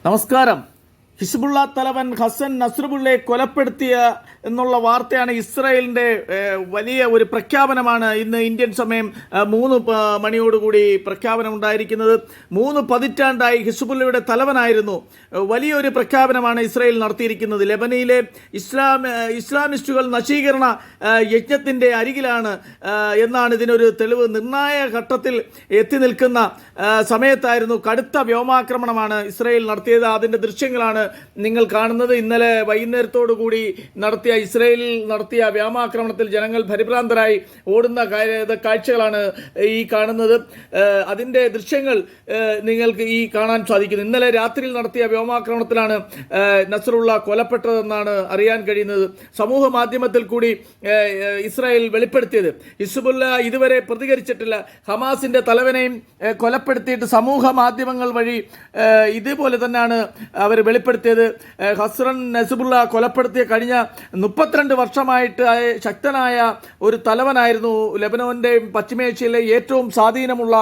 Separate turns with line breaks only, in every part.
നമസ്കാരം. ഹിസ്ബുള്ള തലവൻ ഹസൻ നസ്രുള്ളയെ കൊലപ്പെടുത്തിയ എന്നുള്ള വാർത്തയാണ് ഇസ്രായേലിൻ്റെ വലിയ ഒരു പ്രഖ്യാപനമാണ് ഇന്ന് ഇന്ത്യൻ സമയം 3 മണിയോടുകൂടി പ്രഖ്യാപനം ഉണ്ടായിരിക്കുന്നത്. 3 പതിറ്റാണ്ടായി ഹിസ്ബുള്ളയുടെ തലവനായിരുന്നു. വലിയൊരു പ്രഖ്യാപനമാണ് ഇസ്രായേൽ നടത്തിയിരിക്കുന്നത്. ലെബനയിലെ ഇസ്ലാമിസ്റ്റുകൾ നശീകരണ യജ്ഞത്തിൻ്റെ അരികിലാണ് എന്നാണ് ഇതിനൊരു തെളിവ്. നിർണായക ഘട്ടത്തിൽ എത്തി നിൽക്കുന്ന സമയത്തായിരുന്നു കടുത്ത വ്യോമാക്രമണമാണ് ഇസ്രായേൽ നടത്തിയത്. അതിൻ്റെ ദൃശ്യങ്ങളാണ് നിങ്ങൾ കാണുന്നത്. ഇന്നലെ വൈകുന്നേരത്തോടു കൂടി ഇസ്രായേലിൽ നടത്തിയ വ്യോമാക്രമണത്തിൽ ജനങ്ങൾ പരിഭ്രാന്തരായി ഓടുന്ന കാഴ്ചകളാണ് ഈ കാണുന്നത്. അതിൻ്റെ ദൃശ്യങ്ങൾ നിങ്ങൾക്ക് ഈ കാണാൻ സാധിക്കുന്നു. ഇന്നലെ രാത്രിയിൽ നടത്തിയ വ്യോമാക്രമണത്തിലാണ് നസ്രുള്ള കൊലപ്പെട്ടതെന്നാണ് അറിയാൻ കഴിയുന്നത്. സമൂഹ മാധ്യമത്തിൽ കൂടി ഇസ്രായേൽ വെളിപ്പെടുത്തിയത്. ഹിസ്ബുള്ള ഇതുവരെ പ്രതികരിച്ചിട്ടില്ല. ഹമാസിൻ്റെ തലവനെയും കൊലപ്പെടുത്തിയിട്ട് സമൂഹ മാധ്യമങ്ങൾ വഴി ഇതുപോലെ തന്നെയാണ് അവർ വെളിപ്പെടുത്തിയത്. ഹസ്രൻ നസ്ബുള്ള കൊലപ്പെടുത്തിയ കഴിഞ്ഞ 32 വർഷമായിട്ട് ശക്തനായ ഒരു തലവനായിരുന്നു. ലെബനോൻ്റെയും പശ്ചിമേഷ്യയിലെ ഏറ്റവും സ്വാധീനമുള്ള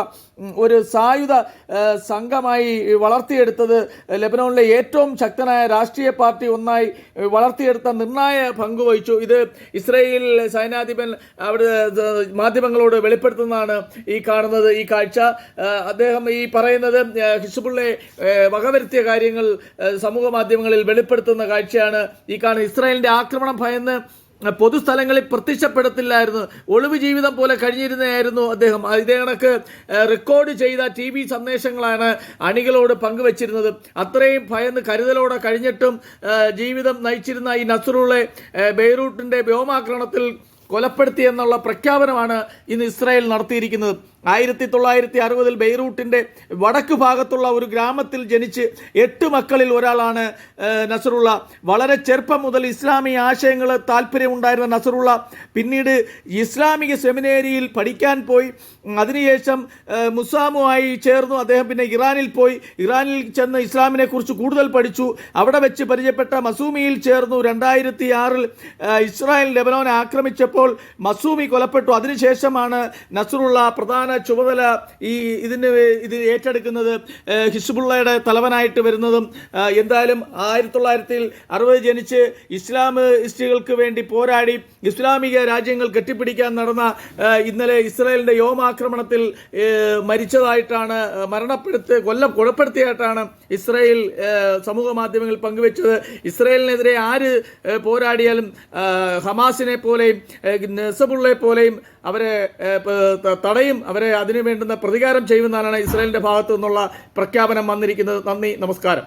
ഒരു സായുധ സംഘമായി വളർത്തിയെടുത്തത് ലെബനോണിലെ ഏറ്റവും ശക്തനായ രാഷ്ട്രീയ പാർട്ടി ഒന്നായി വളർത്തിയെടുത്ത നിർണായക പങ്കുവഹിച്ചു. ഇത് ഇസ്രായേൽ സൈന്യാധിപൻ അവിടെ മാധ്യമങ്ങളോട് വെളിപ്പെടുത്തുന്നതാണ് ഈ കാണുന്നത്. ഈ കാഴ്ച അദ്ദേഹം ഈ പറയുന്നത് ഹിസ്ബുള്ളയെ വകവരുത്തിയ കാര്യങ്ങൾ സമൂഹ മാധ്യമങ്ങളിൽ വെളിപ്പെടുത്തുന്ന കാഴ്ചയാണ് ഈ കാണുന്നത്. ഇസ്രായേലിൻ്റെ ആക്രമണം ഭയന്ന് പൊതുസ്ഥലങ്ങളിൽ പ്രത്യക്ഷപ്പെടത്തില്ലായിരുന്നു. ഒളിവ് ജീവിതം പോലെ കഴിഞ്ഞിരുന്നതായിരുന്നു അദ്ദേഹം. ഇതേ കണക്ക് റെക്കോർഡ് ചെയ്ത TV സന്ദേശങ്ങളാണ് അണികളോട് പങ്കുവച്ചിരുന്നത്. അത്രയും ഭയന്ന് കരുതലോടെ കഴിഞ്ഞിട്ടും ജീവിതം നയിച്ചിരുന്ന ഈ നസ്രുള്ളയെ ബെയ്റൂട്ടിൻ്റെ വ്യോമാക്രമണത്തിൽ കൊലപ്പെടുത്തി എന്നുള്ള പ്രഖ്യാപനമാണ് ഇന്ന് ഇസ്രായേൽ നടത്തിയിരിക്കുന്നത്. 1960 ബെയ്റൂട്ടിൻ്റെ വടക്ക് ഭാഗത്തുള്ള ഒരു ഗ്രാമത്തിൽ ജനിച്ച് 8 മക്കളിൽ ഒരാളാണ് നസ്രുള്ള. വളരെ ചെറുപ്പം മുതൽ ഇസ്ലാമിക ആശയങ്ങൾ താല്പര്യമുണ്ടായിരുന്ന നസ്രുള്ള പിന്നീട് ഇസ്ലാമിക സെമിനേരിയിൽ പഠിക്കാൻ പോയി. അതിനുശേഷം മുസാമുമായി ചേർന്നു. അദ്ദേഹം പിന്നെ ഇറാനിൽ പോയി. ഇറാനിൽ ചെന്ന് ഇസ്ലാമിനെ കുറിച്ച് കൂടുതൽ പഠിച്ചു. അവിടെ വെച്ച് പരിചയപ്പെട്ട മസൂമിയിൽ ചേർന്നു. 2006 ഇസ്രായേൽ ലെബനോനെ ആക്രമിച്ചപ്പോൾ മസൂമി കൊലപ്പെട്ടു. അതിനുശേഷമാണ് നസ്രുള്ള പ്രധാന ചുമതല ഇത് ഏറ്റെടുക്കുന്നത്, ഹിസ്ബുള്ളയുടെ തലവനായിട്ട് വരുന്നതും. എന്തായാലും 1960 ജനിച്ച് ഇസ്ലാമിസ്റ്റുകൾക്ക് വേണ്ടി പോരാടി ഇസ്ലാമിക രാജ്യങ്ങൾ കെട്ടിപ്പിടിക്കാൻ നടന്ന ഇന്നലെ ഇസ്രായേലിൻ്റെ വ്യോമാക്രമണത്തിൽ മരിച്ചതായിട്ടാണ് കൊലപ്പെടുത്തിയായിട്ടാണ് ഇസ്രായേൽ സമൂഹ മാധ്യമങ്ങളിൽ പങ്കുവെച്ചത്. ഇസ്രായേലിനെതിരെ ആര് പോരാടിയാലും ഹമാസിനെ പോലെയും നസ്ബുള്ളയെ പോലെയും അവരെ തടയും, അവരെ അതിനു വേണ്ടുന്ന പ്രതികാരം ചെയ്യുമെന്നാണ് ഇസ്രായേലിൻ്റെ ഭാഗത്തു നിന്നുള്ള പ്രഖ്യാപനം വന്നിരിക്കുന്നത്. നന്ദി, നമസ്കാരം.